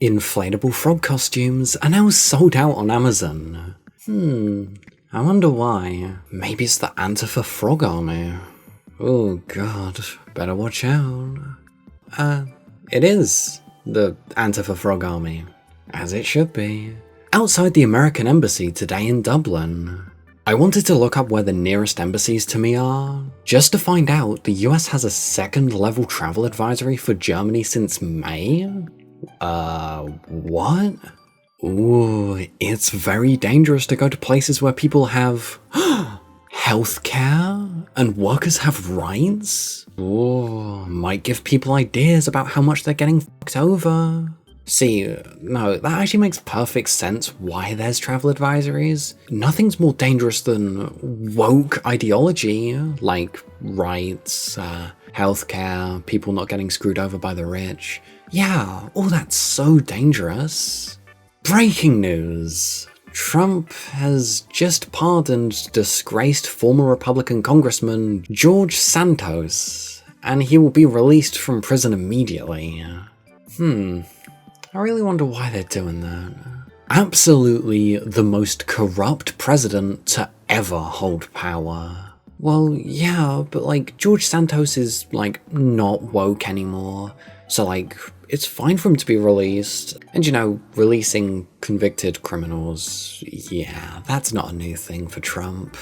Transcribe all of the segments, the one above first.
Inflatable frog costumes are now sold out on Amazon. I wonder why. Maybe it's the Antifa frog army. Oh god, better watch out. It is the Antifa frog army, as it should be. Outside the American embassy today in Dublin. I wanted to look up where the nearest embassies to me are, just to find out the US has a second-level travel advisory for Germany since May? What? Ooh, it's very dangerous to go to places where people have healthcare and workers have rights? Ooh, might give people ideas about how much they're getting fucked over. See, no, that actually makes perfect sense why there's travel advisories. Nothing's more dangerous than woke ideology, like rights, healthcare, people not getting screwed over by the rich. Yeah, all that's so dangerous. Breaking news. Trump has just pardoned disgraced former Republican Congressman George Santos, and he will be released from prison immediately. I really wonder why they're doing that. Absolutely the most corrupt president to ever hold power. Well, yeah, but like, George Santos is, like, not woke anymore. So, like, it's fine for him to be released. And, you know, releasing convicted criminals, yeah, that's not a new thing for Trump.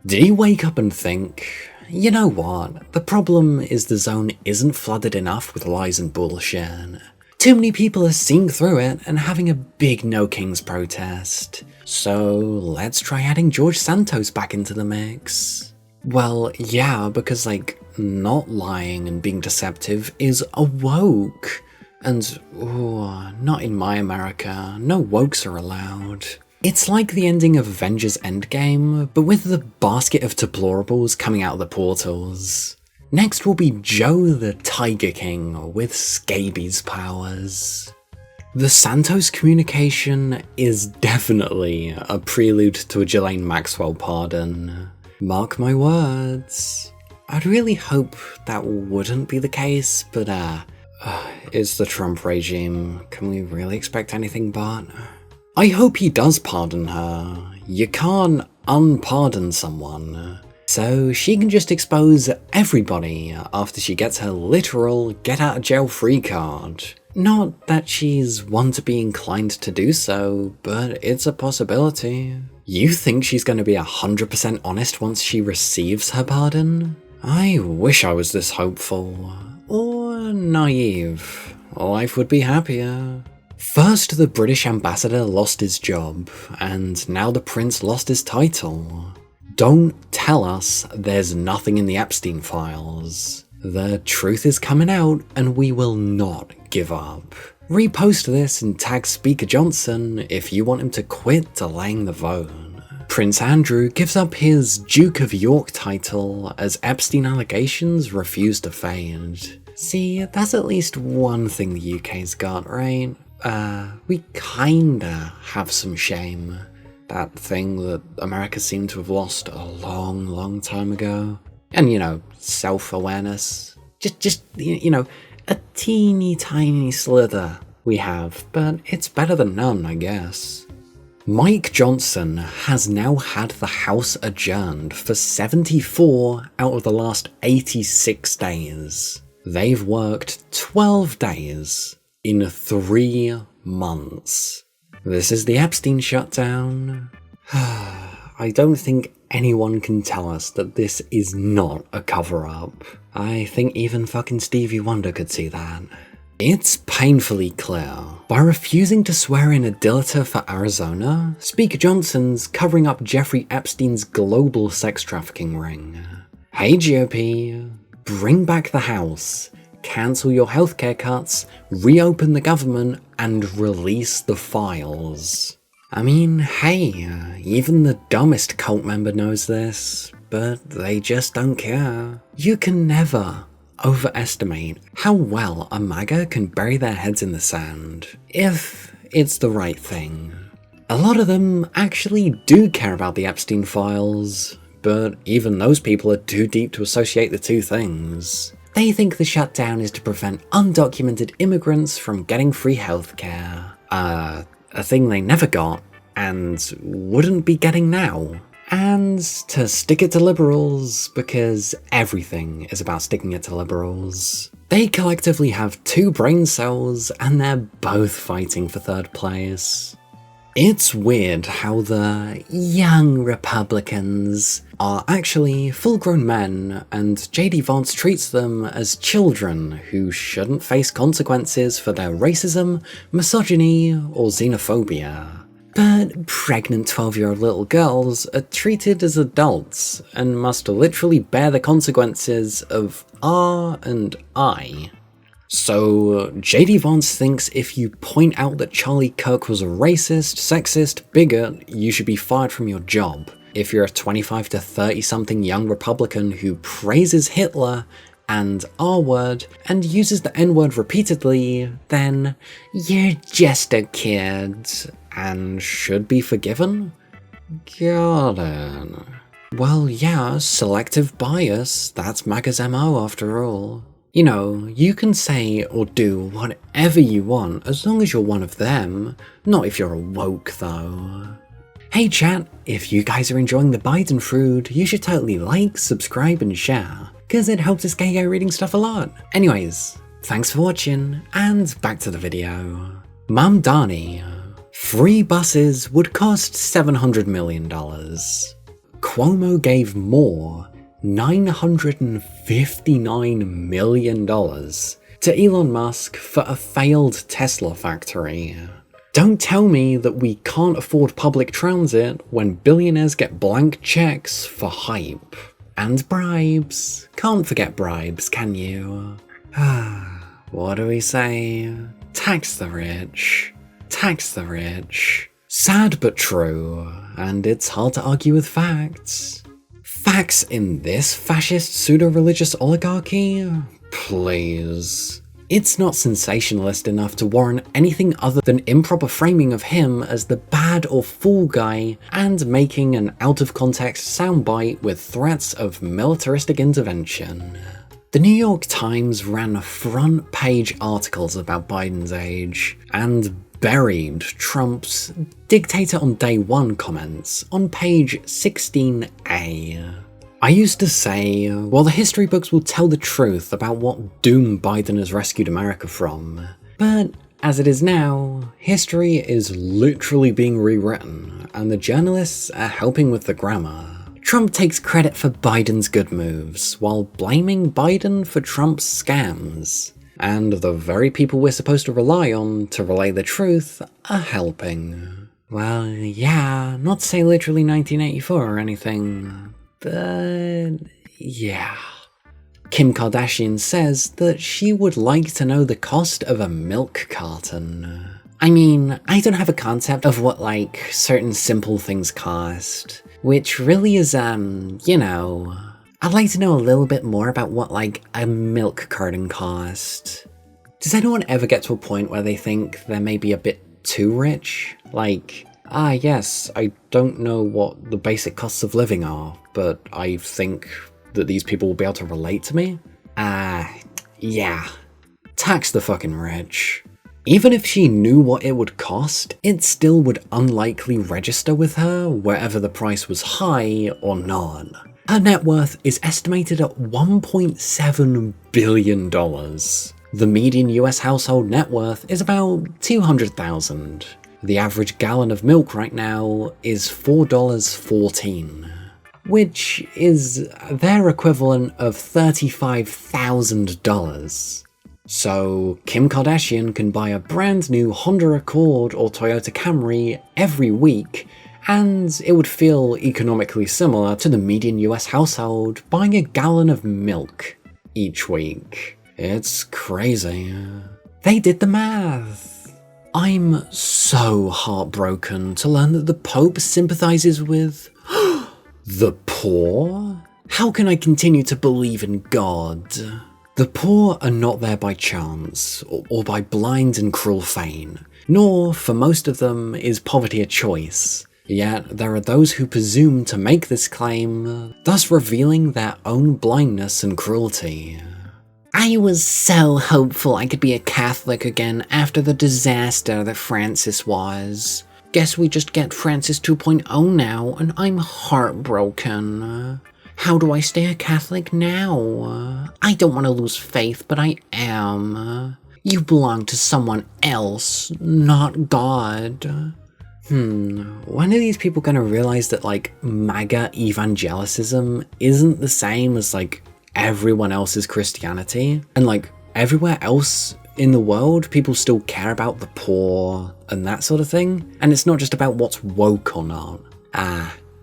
Did he wake up and think, you know what, the problem is the zone isn't flooded enough with lies and bullshit. Too many people are seeing through it and having a big No Kings protest. So let's try adding George Santos back into the mix. Well, yeah, because like, not lying and being deceptive is a woke. And, not in my America, no wokes are allowed. It's like the ending of Avengers Endgame, but with the basket of deplorables coming out of the portals. Next will be Joe the Tiger King with scabies powers. The Santos communication is definitely a prelude to a Gilain Maxwell pardon. Mark my words. I'd really hope that wouldn't be the case, but it's the Trump regime. Can we really expect anything but? I hope he does pardon her. You can't unpardon someone. So she can just expose everybody after she gets her literal get-out-of-jail-free card. Not that she's one to be inclined to do so, but it's a possibility. You think she's going to be 100% honest once she receives her pardon? I wish I was this hopeful. Or naive. Life would be happier. First, the British ambassador lost his job, and now the prince lost his title. Don't tell us there's nothing in the Epstein files. The truth is coming out and we will not give up. Repost this and tag Speaker Johnson if you want him to quit delaying the vote. Prince Andrew gives up his Duke of York title as Epstein allegations refuse to fade. See, that's at least one thing the UK's got, right? We kinda have some shame. That thing that America seemed to have lost a long, long time ago. And, you know, self-awareness. Just, you know, a teeny tiny slither we have, but it's better than none, I guess. Mike Johnson has now had the House adjourned for 74 out of the last 86 days. They've worked 12 days in 3 months. This is the Epstein shutdown. I don't think anyone can tell us that this is not a cover-up. I think even fucking Stevie Wonder could see that. It's painfully clear. By refusing to swear in a dilator for Arizona, Speaker Johnson's covering up Jeffrey Epstein's global sex trafficking ring. Hey GOP, bring back the House. Cancel your healthcare cuts, reopen the government, and release the files. I mean, hey, even the dumbest cult member knows this, but they just don't care. You can never overestimate how well a MAGA can bury their heads in the sand, if it's the right thing. A lot of them actually do care about the Epstein files, but even those people are too deep to associate the two things. They think the shutdown is to prevent undocumented immigrants from getting free healthcare. A thing they never got, and wouldn't be getting now. And to stick it to liberals, because everything is about sticking it to liberals. They collectively have 2 brain cells, and they're both fighting for 3rd place. It's weird how the young Republicans are actually full-grown men, and JD Vance treats them as children who shouldn't face consequences for their racism, misogyny, or xenophobia. But pregnant 12-year-old little girls are treated as adults and must literally bear the consequences of R and I. So JD Vance thinks if you point out that Charlie Kirk was a racist, sexist, bigot, you should be fired from your job. If you're a 25 to 30 something young Republican who praises Hitler and R-word and uses the N-word repeatedly, then you're just a kid and should be forgiven? Got it. Well, yeah, selective bias, that's MAGA's MO after all. You know, you can say or do whatever you want as long as you're one of them, not if you're a woke though. Hey chat, if you guys are enjoying the Biden food, you should totally like, subscribe and share, cause it helps us get reading stuff a lot. Anyways, thanks for watching, and back to the video. Mum Dani. Free buses would cost $700 million. Cuomo gave more, $959 million, to Elon Musk for a failed Tesla factory. Don't tell me that we can't afford public transit when billionaires get blank checks for hype. And bribes. Can't forget bribes, can you? What do we say? Tax the rich. Tax the rich. Sad but true, and it's hard to argue with facts. Facts in this fascist pseudo-religious oligarchy? Please. It's not sensationalist enough to warrant anything other than improper framing of him as the bad or fool guy and making an out-of-context soundbite with threats of militaristic intervention. The New York Times ran front-page articles about Biden's age, and buried Trump's dictator on day one comments on page 16A. I used to say, well, the history books will tell the truth about what doom Biden has rescued America from, but as it is now, history is literally being rewritten, and the journalists are helping with the grammar. Trump takes credit for Biden's good moves, while blaming Biden for Trump's scams. And the very people we're supposed to rely on to relay the truth are helping. Well, yeah, not to say literally 1984 or anything, but yeah. Kim Kardashian says that she would like to know the cost of a milk carton. I mean, I don't have a concept of what, like, certain simple things cost, which really is, you know, I'd like to know a little bit more about what, like, a milk carton cost. Does anyone ever get to a point where they think they're maybe a bit too rich? Like, yes, I don't know what the basic costs of living are, but I think that these people will be able to relate to me? Yeah. Tax the fucking rich. Even if she knew what it would cost, it still would unlikely register with her, wherever the price was high or not. Her net worth is estimated at $1.7 billion. The median US household net worth is about $200,000. The average gallon of milk right now is $4.14, which is their equivalent of $35,000. So Kim Kardashian can buy a brand new Honda Accord or Toyota Camry every week, and it would feel economically similar to the median US household buying a gallon of milk each week. It's crazy. They did the math. I'm so heartbroken to learn that the Pope sympathizes with the poor? How can I continue to believe in God? The poor are not there by chance, or by blind and cruel feign, nor, for most of them, is poverty a choice. Yet there are those who presume to make this claim, thus revealing their own blindness and cruelty. I was so hopeful I could be a Catholic again after the disaster that Francis was. Guess we just get Francis 2.0 now, and I'm heartbroken. How do I stay a Catholic now? I don't want to lose faith, but I am. You belong to someone else, not God. When are these people gonna realize that, like, MAGA evangelicism isn't the same as, like, everyone else's Christianity? And, like, everywhere else in the world, people still care about the poor and that sort of thing? And it's not just about what's woke or not.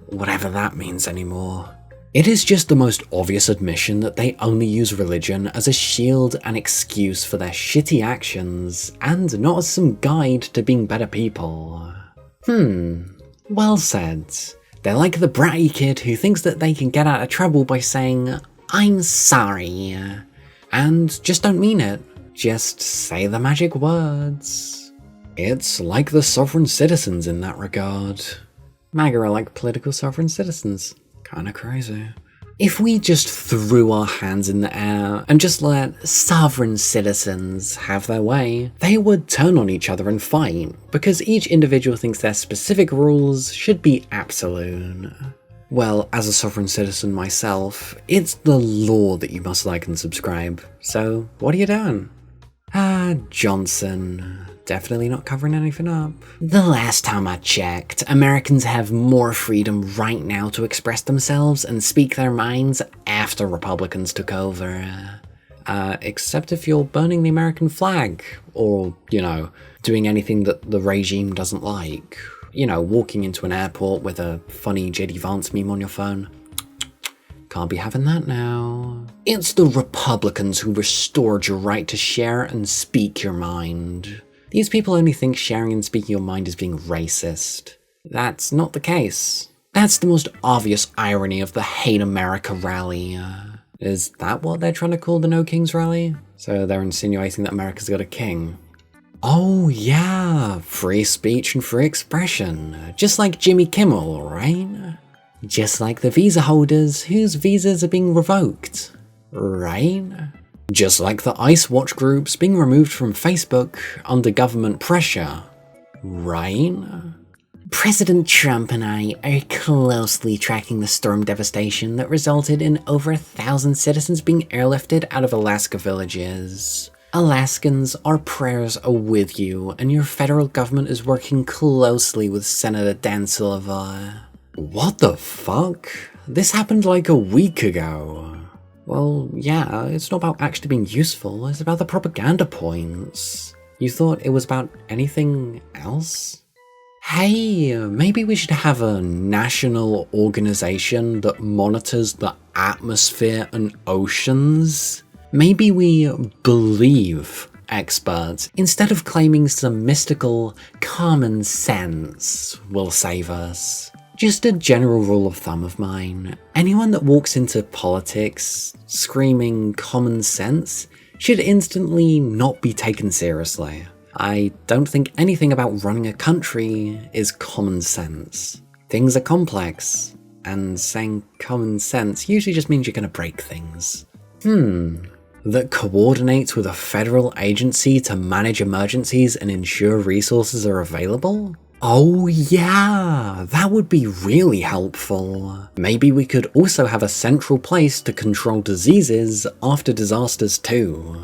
Whatever that means anymore. It is just the most obvious admission that they only use religion as a shield and excuse for their shitty actions, and not as some guide to being better people. Well said. They're like the bratty kid who thinks that they can get out of trouble by saying, "I'm sorry," and just don't mean it. Just say the magic words. It's like the sovereign citizens in that regard. MAGA are like political sovereign citizens. Kinda crazy. If we just threw our hands in the air and just let sovereign citizens have their way, they would turn on each other and fight, because each individual thinks their specific rules should be absolute. Well, as a sovereign citizen myself, it's the law that you must like and subscribe, so what are you doing? Johnson. Definitely not covering anything up. The last time I checked, Americans have more freedom right now to express themselves and speak their minds after Republicans took over. Except if you're burning the American flag, or, you know, doing anything that the regime doesn't like. You know, walking into an airport with a funny JD Vance meme on your phone. Can't be having that now. It's the Republicans who restored your right to share and speak your mind. These people only think sharing and speaking your mind is being racist. That's not the case. That's the most obvious irony of the Hate America rally. Is that what they're trying to call the No Kings rally? So they're insinuating that America's got a king. Oh yeah, free speech and free expression. Just like Jimmy Kimmel, right? Just like the visa holders whose visas are being revoked, right? Just like the ICE watch groups being removed from Facebook under government pressure, right? President Trump and I are closely tracking the storm devastation that resulted in over 1,000 citizens being airlifted out of Alaska villages. Alaskans, our prayers are with you, and your federal government is working closely with Senator Dan Silva. What the fuck? This happened like a week ago. Well, yeah, it's not about actually being useful, it's about the propaganda points. You thought it was about anything else? Hey, maybe we should have a national organization that monitors the atmosphere and oceans? Maybe we believe experts instead of claiming some mystical common sense will save us. Just a general rule of thumb of mine. Anyone that walks into politics screaming common sense should instantly not be taken seriously. I don't think anything about running a country is common sense. Things are complex, and saying common sense usually just means you're gonna break things. That coordinates with a federal agency to manage emergencies and ensure resources are available? Oh yeah, that would be really helpful. Maybe we could also have a central place to control diseases after disasters too.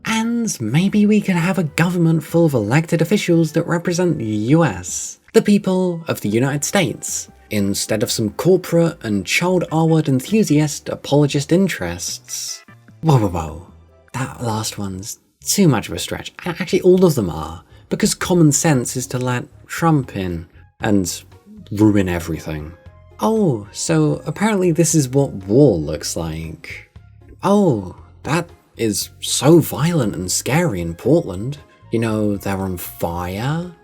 And maybe we could have a government full of elected officials that represent the US, the people of the United States, instead of some corporate and child R-word enthusiast apologist interests. Whoa. That last one's too much of a stretch. Actually, all of them are. Because common sense is to let Trump in and ruin everything. Oh, so apparently this is what war looks like. Oh, that is so violent and scary in Portland. You know, they're on fire.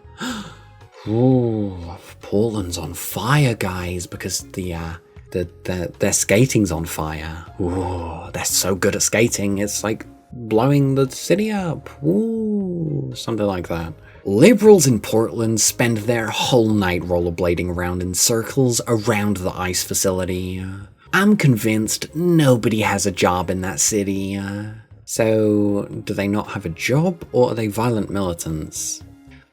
Ooh, Portland's on fire, guys, because their skating's on fire. Ooh, they're so good at skating, it's like blowing the city up. Ooh, something like that. Liberals in Portland spend their whole night rollerblading around in circles around the ICE facility. I'm convinced nobody has a job in that city. So, do they not have a job, or are they violent militants?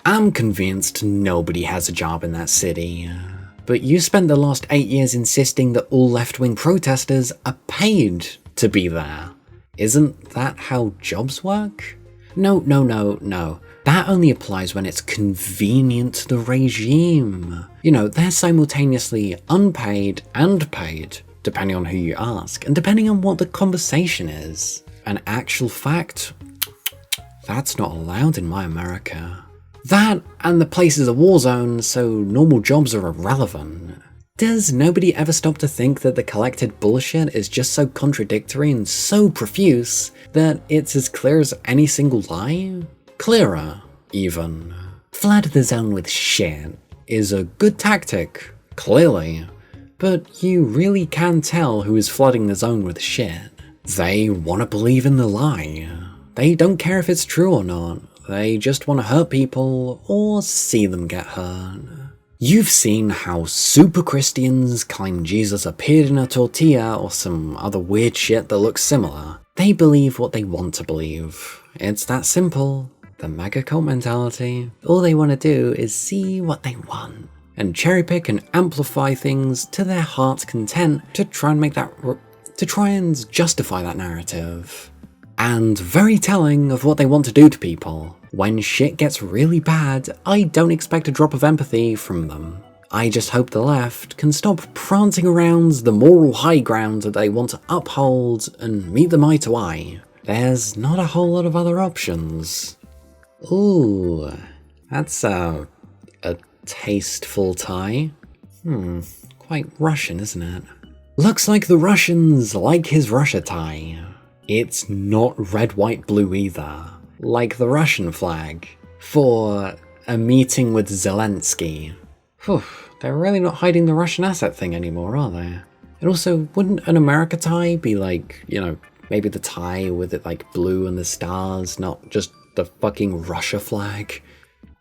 I'm convinced nobody has a job in that city. But you spent the last 8 years insisting that all left-wing protesters are paid to be there. Isn't that how jobs work? No. That only applies when it's convenient to the regime. You know, they're simultaneously unpaid and paid, depending on who you ask, and depending on what the conversation is. An actual fact? That's not allowed in my America. That, and the place is a war zone, so normal jobs are irrelevant. Does nobody ever stop to think that the collected bullshit is just so contradictory and so profuse that it's as clear as any single lie? Clearer, even. Flood the zone with shit is a good tactic, clearly, but you really can tell who is flooding the zone with shit. They want to believe in the lie. They don't care if it's true or not. They just want to hurt people or see them get hurt. You've seen how super Christians claim Jesus appeared in a tortilla or some other weird shit that looks similar. They believe what they want to believe. It's that simple. The MAGA cult mentality. All they want to do is see what they want and cherry pick and amplify things to their heart's content to try and justify that narrative. And very telling of what they want to do to people. When shit gets really bad, I don't expect a drop of empathy from them. I just hope the left can stop prancing around the moral high ground that they want to uphold and meet them eye to eye. There's not a whole lot of other options. Ooh, that's a tasteful tie. Quite Russian, isn't it? Looks like the Russians like his Russia tie. It's not red, white, blue either, like the Russian flag, for a meeting with Zelensky. Whew, they're really not hiding the Russian asset thing anymore, are they? And also, wouldn't an America tie be like, you know, maybe the tie with it like blue and the stars, not just the fucking Russia flag?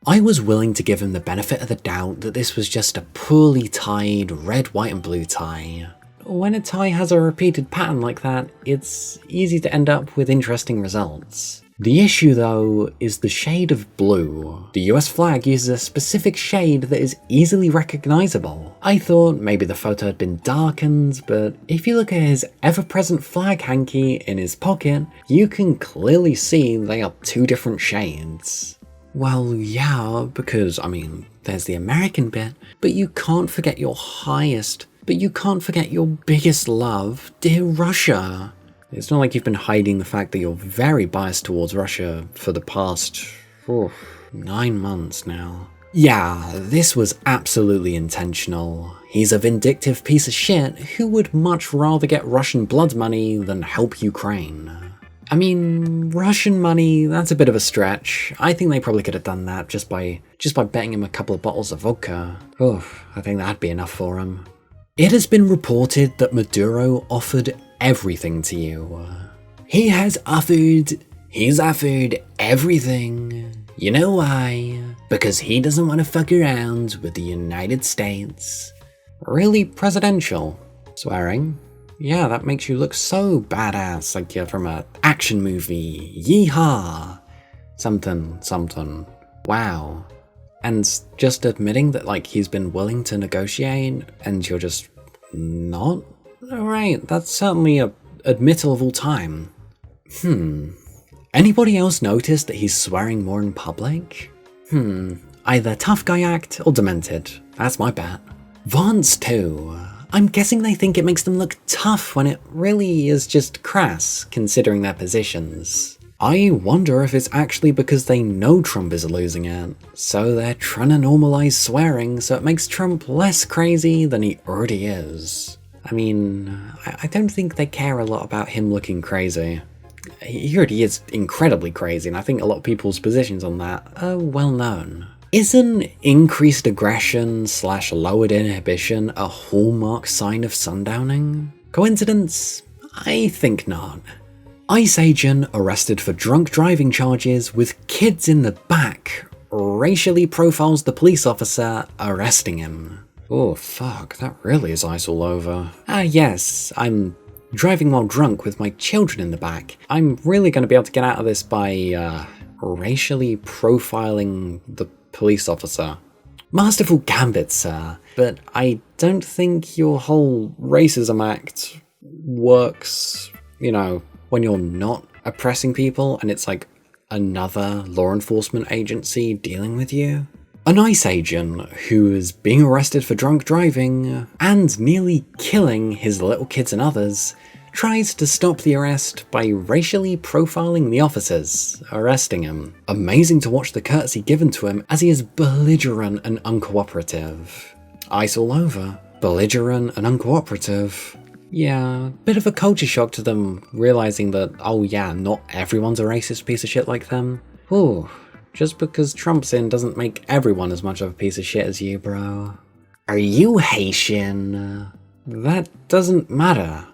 I was willing to give him the benefit of the doubt that this was just a poorly tied red, white and blue tie. When a tie has a repeated pattern like that, it's easy to end up with interesting results. The issue though is the shade of blue. The US flag uses a specific shade that is easily recognizable. I thought maybe the photo had been darkened, but if you look at his ever-present flag hanky in his pocket, you can clearly see they are two different shades. Well, yeah, because, I mean, there's the American bit, but you can't forget your biggest love, dear Russia. It's not like you've been hiding the fact that you're very biased towards Russia for the past 9 months now. Yeah, this was absolutely intentional. He's a vindictive piece of shit who would much rather get Russian blood money than help Ukraine. I mean, Russian money, that's a bit of a stretch. I think they probably could have done that just by betting him a couple of bottles of vodka. I think that'd be enough for him. It has been reported that Maduro offered everything to you. He's offered everything. You know why? Because he doesn't want to fuck around with the United States. Really presidential. Swearing. Yeah, that makes you look so badass, like you're from an action movie. Yeehaw! Something. Wow. And just admitting that, like, he's been willing to negotiate and you're just not? Alright, that's certainly a admittal of all time. Anybody else notice that he's swearing more in public? Either tough guy act or demented. That's my bet. Vance too. I'm guessing they think it makes them look tough when it really is just crass, considering their positions. I wonder if it's actually because they know Trump is losing it, so they're trying to normalize swearing so it makes Trump less crazy than he already is. I mean, I don't think they care a lot about him looking crazy. He already is incredibly crazy, and I think a lot of people's positions on that are well known. Isn't increased aggression / lowered inhibition a hallmark sign of sundowning? Coincidence? I think not. ICE agent arrested for drunk driving charges with kids in the back racially profiles the police officer arresting him. Oh fuck, that really is ICE all over. Yes, I'm driving while drunk with my children in the back. I'm really going to be able to get out of this by racially profiling the police officer. Masterful gambit, sir, but I don't think your whole racism act works, when you're not oppressing people and it's like another law enforcement agency dealing with you. An ICE agent who is being arrested for drunk driving and nearly killing his little kids and others tries to stop the arrest by racially profiling the officers arresting him. Amazing to watch the courtesy given to him as he is belligerent and uncooperative. ICE all over. Belligerent and uncooperative. Yeah, bit of a culture shock to them realizing that, oh yeah, not everyone's a racist piece of shit like them. Ooh, just because Trump's in doesn't make everyone as much of a piece of shit as you, bro. Are you Haitian? That doesn't matter.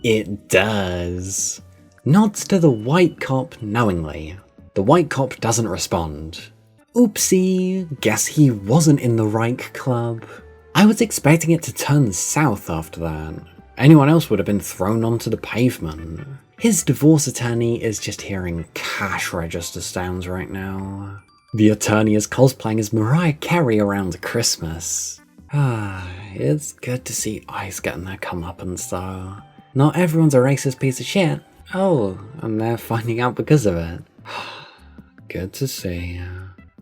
It does. Nods to the white cop knowingly. The white cop doesn't respond. Oopsie, guess he wasn't in the Reich Club. I was expecting it to turn south after that. Anyone else would have been thrown onto the pavement. His divorce attorney is just hearing cash register sounds right now. The attorney is cosplaying as Mariah Carey around Christmas. It's good to see ICE getting their comeuppance though. Not everyone's a racist piece of shit. Oh, and they're finding out because of it. Good to see.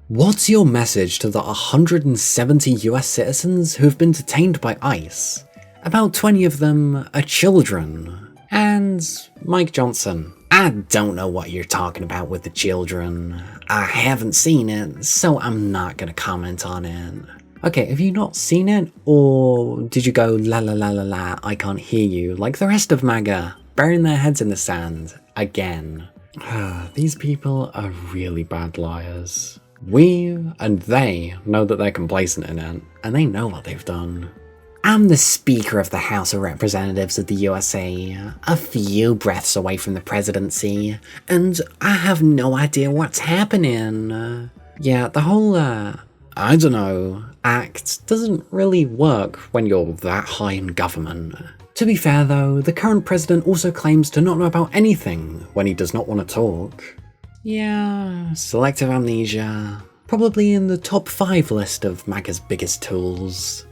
What's your message to the 170 US citizens who've been detained by ICE? About 20 of them are children. And Mike Johnson. I don't know what you're talking about with the children. I haven't seen it, so I'm not gonna comment on it. Okay, have you not seen it? Or did you go la la la la la, I can't hear you, like the rest of MAGA, burying their heads in the sand, again? These people are really bad liars. We and they know that they're complacent in it, and they know what they've done. I'm the Speaker of the House of Representatives of the USA, a few breaths away from the presidency, and I have no idea what's happening. Yeah, the whole, I don't know, act doesn't really work when you're that high in government. To be fair though, the current president also claims to not know about anything when he does not want to talk. Yeah, selective amnesia. Probably in the top 5 list of MAGA's biggest tools.